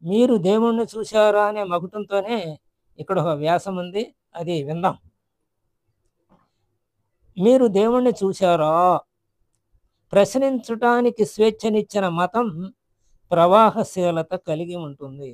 మీరు దేవుణ్ణి చూశారా అనే మకుటంతోనే ఇక్కడ ఒక వ్యాసం ఉంది. అది విందాం. మీరు దేవుణ్ణి చూశారా? ప్రశ్నించటానికి స్వేచ్ఛనిచ్చిన మతం ప్రవాహశీలత కలిగి ఉంటుంది.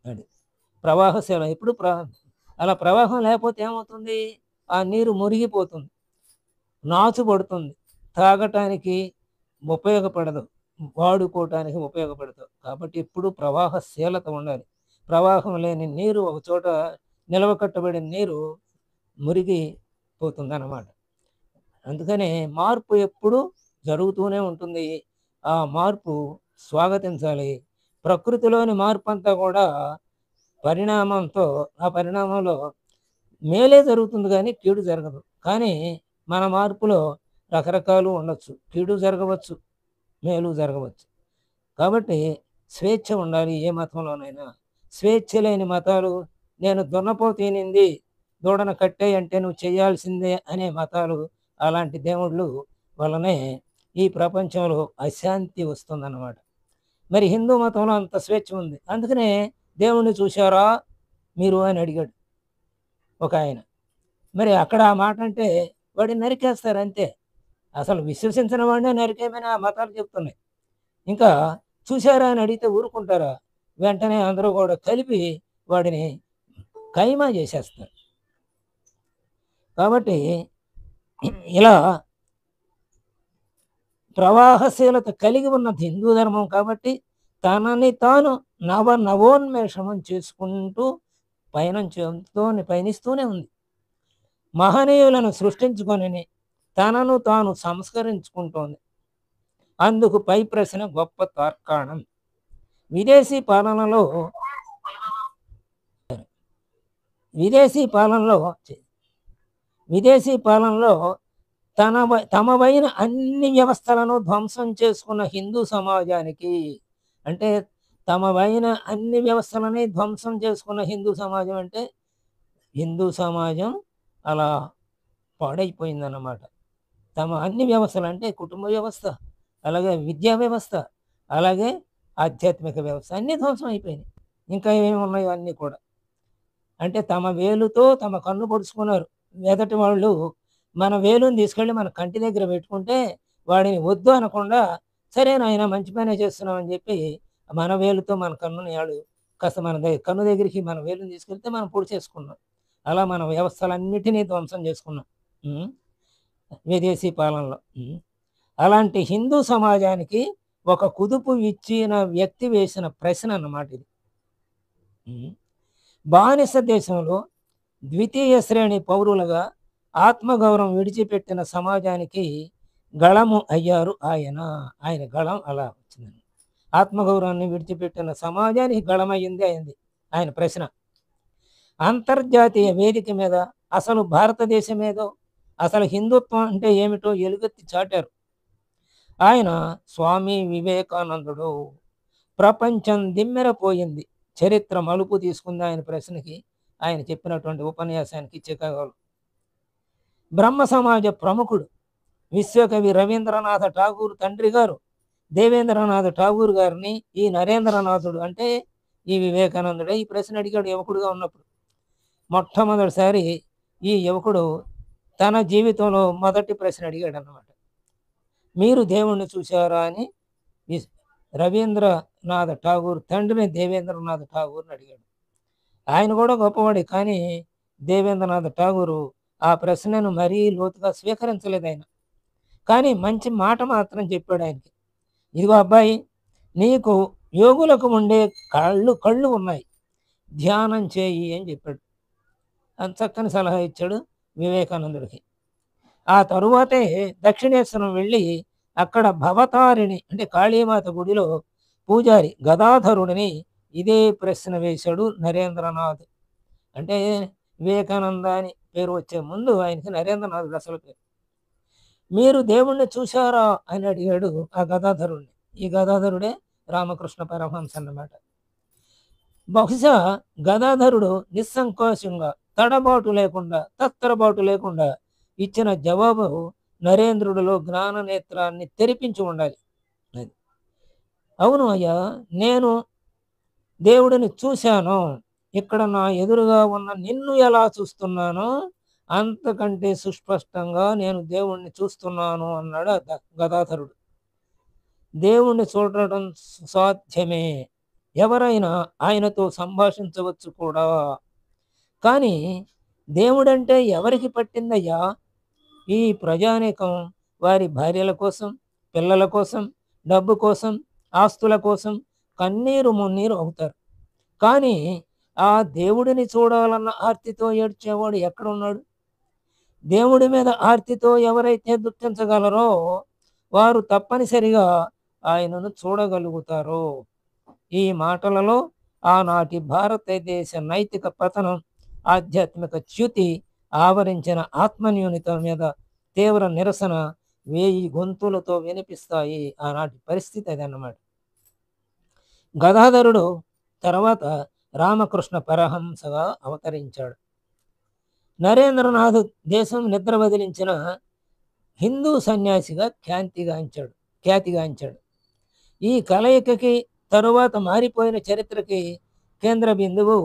అది. ప్రవాహశీల ఎప్పుడు అలా ప్రవాహం లేకపోతే ఏమవుతుంది? ఆ నీరు మురిగిపోతుంది. నాచు పడుతుంది. తాగటానికి ఉపయోగపడదు. వాడుకోవటానికి ఉపయోగపడదు. కాబట్టి ఎప్పుడు ప్రవాహశీలత ఉండాలి. ప్రవాహం లేని నీరు ఒక చోట నిలవ కట్టబడిన నీరు మురిగిపోతుందన్నమాట. అందుకనే మార్పు ఎప్పుడూ జరుగుతూనే ఉంటుంది. ఆ మార్పు స్వాగతించాలి. ప్రకృతిలోని మార్పంతా కూడా పరిణామంతో ఆ పరిణామంలో మేలే జరుగుతుంది గానీ కీడు జరగదు. కానీ మన మార్పులో రకరకాలు ఉండొచ్చు. కీడు జరగవచ్చు, మేలు జరగవచ్చు. కాబట్టి స్వేచ్ఛ ఉండాలి ఏ మతంలోనైనా. స్వేచ్ఛ లేని మతాలు నేను దున్నపోతీనింది దూడను కట్టేయి అంటే నువ్వు చేయాల్సిందే అనే మతాలు, అలాంటి దేవుళ్ళు వల్లనే ఈ ప్రపంచంలో అశాంతి వస్తుందన్నమాట. మరి హిందూ మతంలో అంత స్వేచ్ఛ ఉంది. అందుకనే దేవుణ్ణి చూశారా మీరు అని అడిగాడు ఒకాయన. మరి అక్కడ ఆ మాట అంటే వాడిని నరికేస్తారు అంతే. అసలు విశ్వసించిన వాడినే నరికేయమని ఆ మతాలు చెప్తున్నాయి. ఇంకా చూశారా అని అడిగితే ఊరుకుంటారా? వెంటనే అందరూ కూడా కలిపి వాడిని ఖైమా చేసేస్తారు. కాబట్టి ఇలా ప్రవాహశీలత కలిగి ఉన్నది హిందూ ధర్మం. కాబట్టి తనని తాను నవోన్మేషం చేసుకుంటూ పయనిస్తూనే ఉంది. మహనీయులను సృష్టించుకొని తనను తాను సంస్కరించుకుంటోంది. అందుకు పై ప్రశ్న గొప్ప తార్కాణం. విదేశీ పాలనలో తమవైన అన్ని వ్యవస్థలను ధ్వంసం చేసుకున్న హిందూ సమాజానికి, అంటే తమవైన అన్ని వ్యవస్థలని ధ్వంసం చేసుకున్న హిందూ సమాజం అంటే హిందూ సమాజం అలా పాడైపోయిందన్నమాట. తమ అన్ని వ్యవస్థలు అంటే కుటుంబ వ్యవస్థ, అలాగే విద్యా వ్యవస్థ, అలాగే ఆధ్యాత్మిక వ్యవస్థ అన్నీ ధ్వంసం అయిపోయినాయి. ఇంకా ఏమేమి ఉన్నాయో అన్నీ కూడా. అంటే తమ వేలుతో తమ కన్ను పొడుచుకున్నారు. ఎదటి వాళ్ళు మన వేలుని తీసుకెళ్ళి మన కంటి దగ్గర పెట్టుకుంటే వాడిని వద్దు అనకుండా, సరే నాయన మంచి పనే చేస్తున్నామని చెప్పి మన వేలుతో మన కన్నుని కాస్త మన కన్ను దగ్గరికి మన వేలుని తీసుకెళ్తే మనం పొడిచేసుకున్నాం. అలా మన వ్యవస్థలన్నిటినీ ధ్వంసం చేసుకున్నాం విదేశీ పాలనలో. అలాంటి హిందూ సమాజానికి ఒక కుదుపు ఇచ్చిన వ్యక్తి వేసిన ప్రశ్న అన్నమాట ఇది. బానిస దేశంలో ద్వితీయ శ్రేణి పౌరులుగా ఆత్మగౌరవం విడిచిపెట్టిన సమాజానికి గళము అయ్యారు ఆయన. ఆయన గళం అలా వచ్చిందండి. ఆత్మగౌరవాన్ని విడిచిపెట్టిన సమాజానికి గళమయ్యింది అయింది ఆయన ప్రశ్న. అంతర్జాతీయ వేదిక మీద అసలు భారతదేశం ఏదో, అసలు హిందుత్వం అంటే ఏమిటో ఎలుగెత్తి చాటారు ఆయన. స్వామి వివేకానందుడు. ప్రపంచం దిమ్మెరపోయింది. చరిత్ర మలుపు తీసుకుంది ఆయన ప్రశ్నకి, ఆయన చెప్పినటువంటి ఉపన్యాసానికి చికాగోలో. బ్రహ్మ సమాజ ప్రముఖుడు విశ్వకవి రవీంద్రనాథ ఠాగూర్ తండ్రి గారు దేవేంద్రనాథ్ ఠాగూర్ గారిని ఈ నరేంద్రనాథుడు అంటే ఈ వివేకానందుడే ఈ ప్రశ్న అడిగాడు యువకుడుగా ఉన్నప్పుడు. మొట్టమొదటిసారి ఈ యువకుడు తన జీవితంలో మొదటి ప్రశ్న అడిగాడు అన్నమాట. మీరు దేవుణ్ణి చూశారా అని రవీంద్రనాథ్ ఠాగూర్ తండ్రిని దేవేంద్రనాథ్ ఠాగూర్ని అడిగాడు. ఆయన కూడా గొప్పవాడే, కానీ దేవేంద్రనాథ్ ఠాగూరు ఆ ప్రశ్నను మరీ లోతుగా స్వీకరించలేదు ఆయన. కానీ మంచి మాట మాత్రం చెప్పాడు ఆయనకి. ఇదిగో అబ్బాయి, నీకు యోగులకు ఉండే కళ్ళు ఉన్నాయి, ధ్యానం చేయి అని చెప్పాడు. అంత చక్కని సలహా ఇచ్చాడు వివేకానందుడికి. ఆ తరువాతే దక్షిణేశ్వరం వెళ్ళి అక్కడ భవతారిణి అంటే కాళీమాత గుడిలో పూజారి గదాధరుడిని ఇదే ప్రశ్న వేశాడు నరేంద్రనాథ్. అంటే వివేకానంద అని పేరు వచ్చే ముందు ఆయనకి నరేంద్రనాథుడు అసలు పేరు. మీరు దేవుణ్ణి చూశారా అని అడిగాడు ఆ గదాధరుడిని. ఈ గదాధరుడే రామకృష్ణ పరమహంస అన్నమాట. బహుశా గదాధరుడు నిస్సంకోచంగా తత్తరబాటు లేకుండా ఇచ్చిన జవాబు నరేంద్రుడిలో జ్ఞాన నేత్రాన్ని తెరిపించి ఉండాలి. అవును అయ్యా, నేను దేవుడిని చూశాను. ఇక్కడ నా ఎదురుగా ఉన్న నిన్ను ఎలా చూస్తున్నానో అంతకంటే సుస్పష్టంగా నేను దేవుణ్ణి చూస్తున్నాను అన్నాడు గదాధరుడు. దేవుణ్ణి చూడటం సాధ్యమే. ఎవరైనా ఆయనతో సంభాషించవచ్చు కూడా. కానీ దేవుడంటే ఎవరికి పట్టిందయ్యా? ఈ ప్రజానీకం వారి భార్యల కోసం, పిల్లల కోసం, డబ్బు కోసం, ఆస్తుల కోసం కన్నీరు మున్నీరు అవుతారు. కానీ ఆ దేవుడిని చూడాలన్న ఆర్తితో ఏడ్చేవాడు ఎక్కడున్నాడు? దేవుడి మీద ఆర్తితో ఎవరైతే దుఃఖించగలరో వారు తప్పనిసరిగా ఆయనను చూడగలుగుతారు. ఈ మాటలలో ఆనాటి భారతదేశ నైతిక పతనం, ఆధ్యాత్మిక చ్యుతి ఆవరించిన ఆత్మన్యూనత మీద తీవ్ర నిరసన 1000 గొంతులతో వినిపిస్తాయి. ఆనాటి పరిస్థితి అదన్నమాట. గదాధరుడు తర్వాత రామకృష్ణ పరహంసగా అవతరించాడు. నరేంద్రనాథ్ దేశం నిద్ర వదిలించిన హిందూ సన్యాసిగా ఖ్యాతిగాంచాడు. ఈ కలయికకి తరువాత మారిపోయిన చరిత్రకి కేంద్ర బిందువు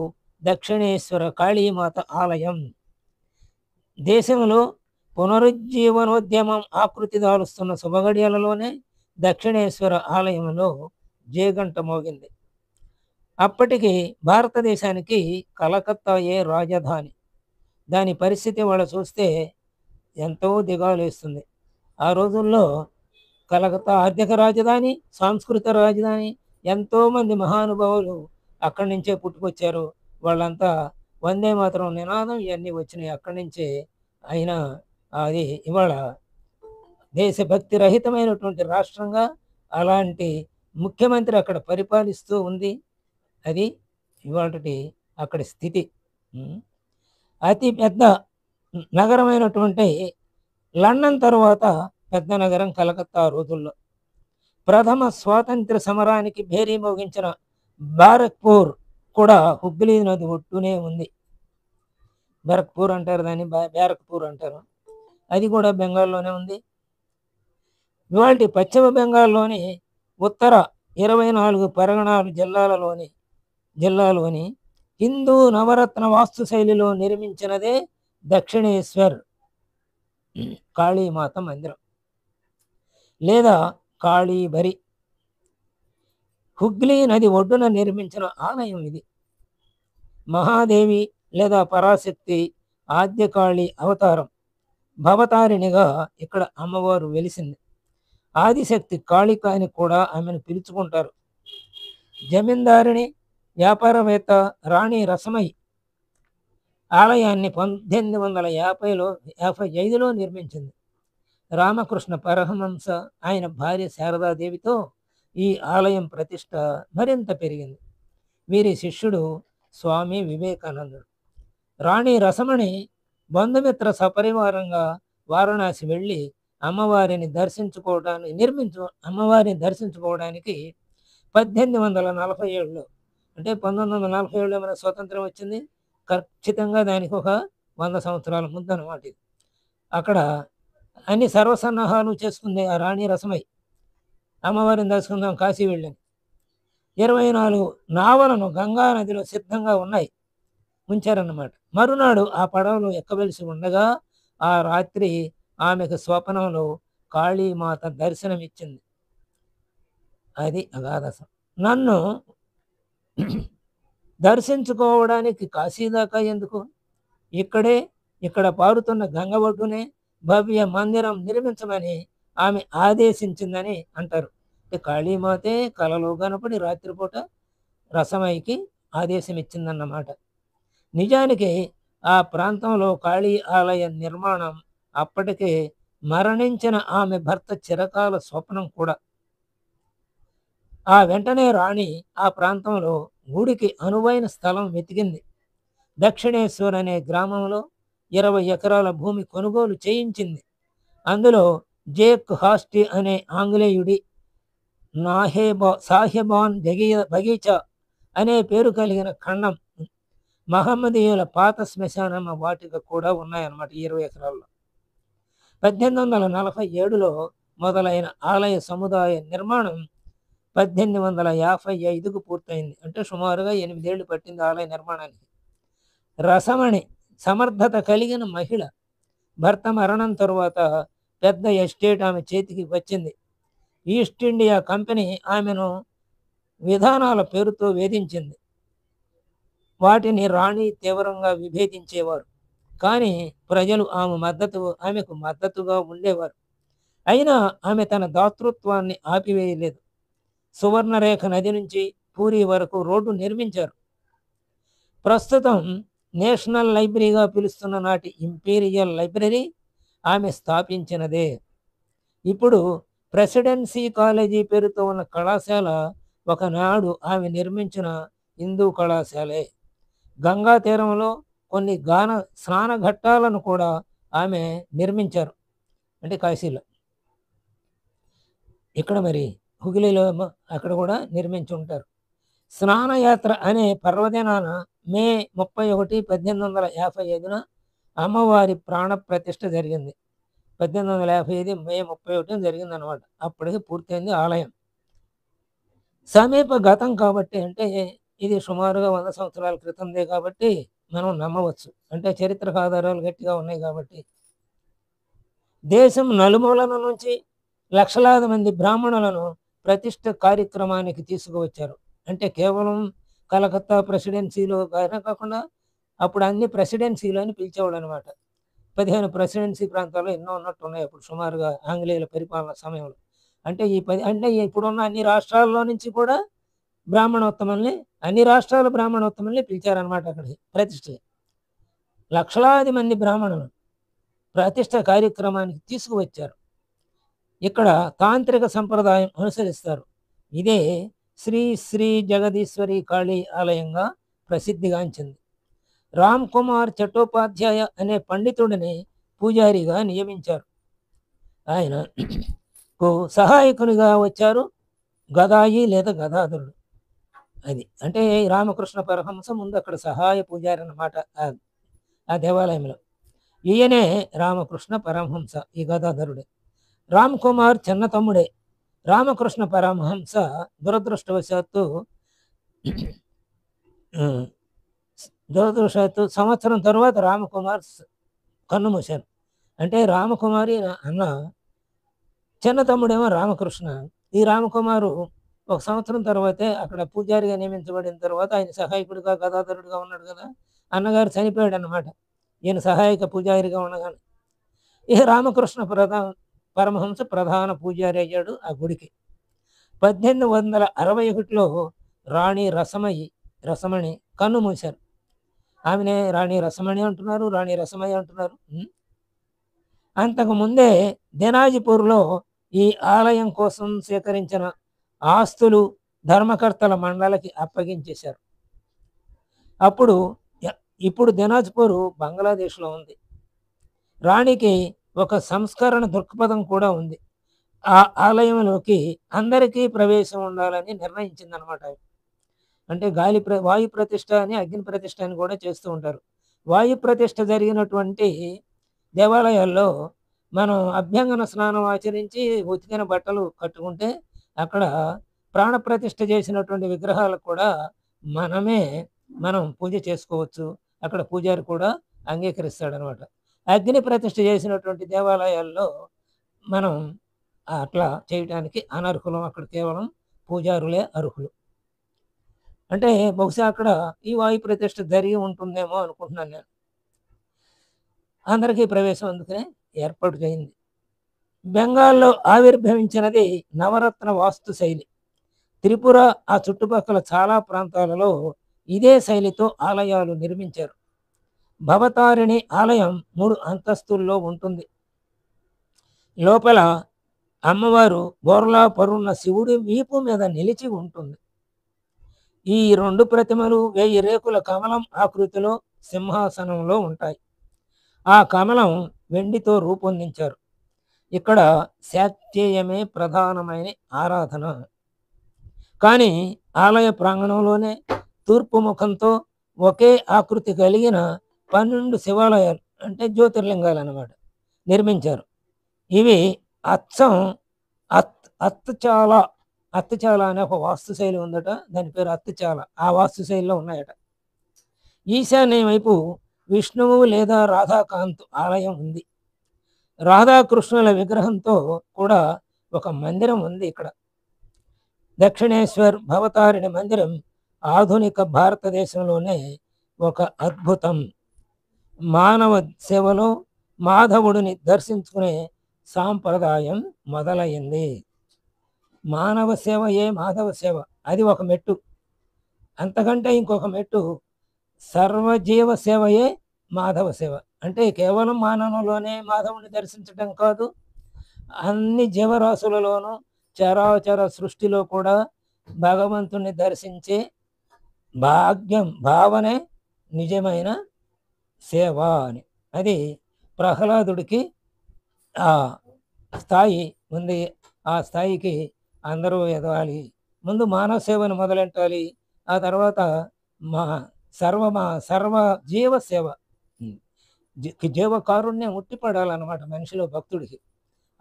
దక్షిణేశ్వర కాళీమాత ఆలయం. దేశంలో పునరుజ్జీవనోద్యమం ఆకృతి దాలుస్తున్న శుభగడియలలోనే దక్షిణేశ్వర ఆలయంలో జేగంట మోగింది. అప్పటికి భారతదేశానికి కలకత్తాయే రాజధాని. దాని పరిస్థితి వాళ్ళు చూస్తే ఎంతో దిగాలేస్తుంది. ఆ రోజుల్లో కలకత్తా ఆర్థిక రాజధాని, సాంస్కృతిక రాజధాని. ఎంతోమంది మహానుభావులు అక్కడి నుంచే పుట్టుకొచ్చారు. వాళ్ళంతా వందే మాతరం నినాదం ఇవన్నీ వచ్చినాయి అక్కడి నుంచే. అయినా అది ఇవాళ దేశభక్తి రహితమైనటువంటి రాష్ట్రంగా అలాంటి ముఖ్యమంత్రి అక్కడ పరిపాలిస్తూ ఉంది. అది ఇవాళటి అక్కడి స్థితి. అతి పెద్ద నగరమైనటువంటి లండన్ తర్వాత పెద్ద నగరం కలకత్తా రోజుల్లో. ప్రథమ స్వాతంత్ర సమరానికి భేరీ మోగించిన బారక్పూర్ కూడా హుగ్లీ నది ఒడ్డునే ఉంది. బరక్పూర్ అంటారు దాన్ని, బ్యారక్పూర్ అంటారు. అది కూడా బెంగాల్లోనే ఉంది. ఇవాళ పశ్చిమ బెంగాల్లోని ఉత్తర 24 పరగణాలు జిల్లాలోని హిందూ నవరత్న వాస్తు శైలిలో నిర్మించినదే దక్షిణేశ్వర్ కాళీమాత మందిరం లేదా కాళీబరి. హుగ్లీ నది ఒడ్డున నిర్మించిన ఆలయం ఇది. మహాదేవి లేదా పరాశక్తి ఆద్యకాళి అవతారం భవతారిణిగా ఇక్కడ అమ్మవారు వెలిసింది. ఆదిశక్తి కాళిక అని కూడా ఆమెను పిలుచుకుంటారు. జమీందారిణి, వ్యాపారవేత్త రాణి రసమై ఆలయాన్ని 1855లో నిర్మించింది. రామకృష్ణ పరమహంస ఆయన భార్య శారదాదేవితో ఈ ఆలయం ప్రతిష్ట మరింత పెరిగింది. వీరి శిష్యుడు స్వామి వివేకానందుడు. రాణి రసమణి బంధుమిత్ర సపరివారంగా వారణాసి వెళ్ళి అమ్మవారిని దర్శించుకోవడానికి 1847లో, అంటే 1947లో మన స్వతంత్రం వచ్చింది. ఖచ్చితంగా దానికి ఒక 100 సంవత్సరాల ముందు అన్నమాట ఇది. అక్కడ అన్ని సర్వసన్నాహాలు చేసుకుంది ఆ రాణి రసమై. అమ్మవారిని దర్శించుకుందాం కాశీ వెళ్ళాను. 24 నావలను గంగా నదిలో సిద్ధంగా ఉంచారన్నమాట. మరునాడు ఆ పడవలో ఎక్కవలసి ఉండగా ఆ రాత్రి ఆమెకు స్వప్నంలో కాళీమాత దర్శనమిచ్చింది. అది అగాధసం. నన్ను దర్శించుకోవడానికి కాశీ దాకా ఎందుకు? ఇక్కడ పారుతున్న గంగ ఒడ్డునే భవ్య మందిరం నిర్మించమని ఆమె ఆదేశించిందని అంటారు. కాళీమాతే కలలో కనపడి రాత్రిపూట రసమైకి ఆదేశం ఇచ్చిందన్నమాట. నిజానికి ఆ ప్రాంతంలో కాళీ ఆలయ నిర్మాణం అప్పటికే మరణించిన ఆమె భర్త చిరకాల స్వప్నం కూడా. ఆ వెంటనే రాణి ఆ ప్రాంతంలో గుడికి అనువైన స్థలం వెతికింది. దక్షిణేశ్వర్ అనే గ్రామంలో 20 ఎకరాల భూమి కొనుగోలు చేయించింది. అందులో జేక్ హాస్టీ అనే ఆంగ్లేయుడి సాహెబాన్ బగీచా అనే పేరు కలిగిన ఖండం, మహమ్మదీయుల పాత శ్మశానం వాటిక కూడా ఉన్నాయన్నమాట 20 ఎకరాల్లో. 1847లో మొదలైన ఆలయ సముదాయ నిర్మాణం 1855కు పూర్తయింది. అంటే సుమారుగా 8 ఏళ్ళు పట్టింది ఆలయ నిర్మాణానికి. రసమణి సమర్థత కలిగిన మహిళ. భర్త మరణం తరువాత పెద్ద ఎస్టేట్ ఆమె చేతికి వచ్చింది. ఈస్ట్ ఇండియా కంపెనీ ఆమెను విధానాల పేరుతో వేధించింది. వాటిని రాణి తీవ్రంగా విభేదించేవారు. కానీ ప్రజలు ఆమెకు మద్దతుగా ఉండేవారు. అయినా ఆమె తన దాతృత్వాన్ని ఆపివేయలేదు. సువర్ణరేఖ నది నుంచి పూరీ వరకు రోడ్డు నిర్మించారు. ప్రస్తుతం నేషనల్ లైబ్రరీగా పిలుస్తున్న నాటి ఇంపీరియల్ లైబ్రరీ ఆమె స్థాపించినదే. ఇప్పుడు ప్రెసిడెన్సీ కాలేజీ పేరుతో ఉన్న కళాశాల ఒకనాడు ఆమె నిర్మించిన హిందూ కళాశాలే. గంగా తీరంలో కొన్ని స్నాన ఘట్టాలను కూడా ఆమె నిర్మించారు. అంటే కాశీలో. ఇక్కడ మరి హుగిలీలో అక్కడ కూడా నిర్మించి ఉంటారు. స్నానయాత్ర అనే పర్వదినాన మే 31, 1855న అమ్మవారి ప్రాణ ప్రతిష్ఠ జరిగింది. 1855 మే 31 జరిగిందనమాట. అప్పటికి పూర్తయింది ఆలయం. సమీప గతం కాబట్టి, అంటే ఇది సుమారుగా 100 సంవత్సరాల క్రితందే కాబట్టి మనం నమ్మవచ్చు. అంటే చరిత్రక ఆధారాలు గట్టిగా ఉన్నాయి కాబట్టి. దేశం నలుమూలల నుంచి లక్షలాది మంది బ్రాహ్మణులను ప్రతిష్ఠ కార్యక్రమానికి తీసుకువచ్చారు. అంటే కేవలం కలకత్తా ప్రెసిడెన్సీలో కాకుండా అప్పుడు అన్ని ప్రెసిడెన్సీలు అని పిలిచేవాడు అనమాట. 15 ప్రెసిడెన్సీ ప్రాంతాల్లో ఎన్నో ఉన్నట్టున్నాయి అప్పుడు సుమారుగా ఆంగ్లేయుల పరిపాలన సమయంలో. అంటే ఇప్పుడున్న అన్ని రాష్ట్రాల్లో నుంచి కూడా అన్ని రాష్ట్రాల బ్రాహ్మణోత్తముల్ని పిలిచారనమాట అక్కడికి ప్రతిష్ఠ. లక్షలాది మంది బ్రాహ్మణులు ప్రతిష్ఠ కార్యక్రమానికి తీసుకువచ్చారు. ఇక్కడ తాంత్రిక సంప్రదాయం అనుసరిస్తారు. ఇదే శ్రీ శ్రీ జగదీశ్వరి కాళీ ఆలయంగా ప్రసిద్ధిగాంచింది. రామ్ కుమార్ చట్టోపాధ్యాయ అనే పండితుడిని పూజారిగా నియమించారు. ఆయనకు సహాయకునిగా వచ్చారు గదాయి లేదా గదాధరుడు. అది అంటే రామకృష్ణ పరమహంస ముందు అక్కడ సహాయ పూజారి అన్నమాట ఆ దేవాలయంలో. ఈయనే రామకృష్ణ పరమహంస, ఈ గదాధరుడే. రామ్ కుమార్ చిన్న తమ్ముడే. రామకృష్ణ పరమహంస దురదృష్టవశాత్తు సంవత్సరం తర్వాత రామకుమార్ కన్నుమూశారు. అంటే రామకుమారి అన్న చిన్న తమ్ముడేమో రామకృష్ణ. ఈ రామకుమారు ఒక సంవత్సరం తర్వాతే అక్కడ పూజారిగా నియమించబడిన తర్వాత ఆయన సహాయకుడిగా గదాధరుడిగా ఉన్నాడు కదా, అన్నగారు చనిపోయాడు అన్నమాట. ఈయన సహాయక పూజారిగా ఉండగానే ఈ రామకృష్ణ పరమహంస ప్రధాన పూజారి అయ్యాడు ఆ గుడికి. 1861లో రాణి రసమణి కన్నుమూశారు. ఆమెనే రాణి రసమణి అంటున్నారు, రాణి రసమయ్య అంటున్నారు. అంతకుముందే దినాజిపూర్లో ఈ ఆలయం కోసం సేకరించిన ఆస్తులు ధర్మకర్తల మండలికి అప్పగించేశారు. ఇప్పుడు దినాజ్పూర్ బంగ్లాదేశ్లో ఉంది. రాణికి ఒక సంస్కరణ దృక్పథం కూడా ఉంది. ఆ ఆలయంలోకి అందరికీ ప్రవేశం ఉండాలని నిర్ణయించిందనమాట. అంటే వాయు ప్రతిష్ఠ అని, అగ్ని ప్రతిష్ఠ అని కూడా చేస్తూ ఉంటారు. వాయు ప్రతిష్ఠ జరిగినటువంటి దేవాలయాల్లో మనం అభ్యంగన స్నానం ఆచరించి ఉతికిన బట్టలు కట్టుకుంటే అక్కడ ప్రాణప్రతిష్ఠ చేసినటువంటి విగ్రహాలకు కూడా మనం పూజ చేసుకోవచ్చు. అక్కడ పూజారి కూడా అంగీకరిస్తాడనమాట. అగ్ని ప్రతిష్ఠ చేసినటువంటి దేవాలయాల్లో మనం అట్లా చేయటానికి అనర్హులం. అక్కడ కేవలం పూజారులే అర్హులు. అంటే బహుశా అక్కడ ఈ వాయు ప్రతిష్ఠ జరిగి ఉంటుందేమో అనుకుంటున్నాను నేను. అందరికీ ప్రవేశం అందుకనే ఏర్పాటు చేయింది. బెంగాల్లో ఆవిర్భవించినది నవరత్న వాస్తు శైలి. త్రిపుర ఆ చుట్టుపక్కల చాలా ప్రాంతాలలో ఇదే శైలితో ఆలయాలు నిర్మించారు. భవతారిణి ఆలయం 3 అంతస్తుల్లో ఉంటుంది. లోపల అమ్మవారు బోర్లా పరున్న శివుడి వీపు మీద నిలిచి ఉంటుంది. ఈ 2 ప్రతిమలు 1000 రేకుల కమలం ఆకృతిలో సింహాసనంలో ఉంటాయి. ఆ కమలం వెండితో రూపొందించారు. ఇక్కడ శాక్తేయమే ప్రధానమైన ఆరాధన. కానీ ఆలయ ప్రాంగణంలోనే తూర్పు ముఖంతో ఒకే ఆకృతి కలిగిన 12 శివాలయాలు, అంటే జ్యోతిర్లింగాలు అన్నమాట, నిర్మించారు. ఇవి అచ్చం అత్తచాల అత్తచాల అనే ఒక వాస్తుశైలి ఉందట, దాని పేరు అత్తచాల. ఆ వాస్తుశైలిలో ఉన్నాయట. ఈశాన్యం వైపు విష్ణువు లేదా రాధాకాంత్ ఆలయం ఉంది. రాధాకృష్ణుల విగ్రహంతో కూడా ఒక మందిరం ఉంది ఇక్కడ. దక్షిణేశ్వర్ భవతారిణి మందిరం ఆధునిక భారతదేశంలోనే ఒక అద్భుతం. మానవ సేవలో మాధవుడిని దర్శించుకునే సాంప్రదాయం మొదలైంది. మానవ సేవయే మాధవ సేవ, అది ఒక మెట్టు. అంతకంటే ఇంకొక మెట్టు సర్వజీవ సేవయే మాధవ సేవ. అంటే కేవలం మానవులోనే మాధవుని దర్శించడం కాదు, అన్ని జీవరాశులలోనూ చరాచర సృష్టిలో కూడా భగవంతుని దర్శించే భావనే నిజమైన సేవ అని. అది ప్రహ్లాదుడికి ఆ స్థాయి ఉంది. ఆ స్థాయికి అందరూ ఎదగాలి. ముందు మానవ సేవను మొదలెట్టాలి, ఆ తర్వాత మా సర్వ జీవ సేవ, జీవ కారుణ్యం ఉట్టిపడాలన్నమాట మనిషిలో, భక్తుడికి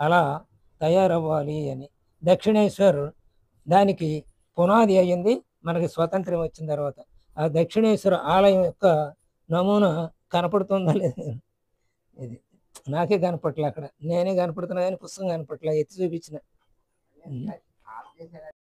అలా తయారవ్వాలి అని. దక్షిణేశ్వర్ దానికి పునాది అయ్యింది మనకి స్వతంత్రం వచ్చిన తర్వాత. ఆ దక్షిణేశ్వర ఆలయం యొక్క నమూనా కనపడుతుందా లేదు, ఇది నాకే కనపట్లే, అక్కడ నేనే కనపడుతున్నా కానీ పుస్తకం కనపట్లే, ఎత్తి చూపించిన.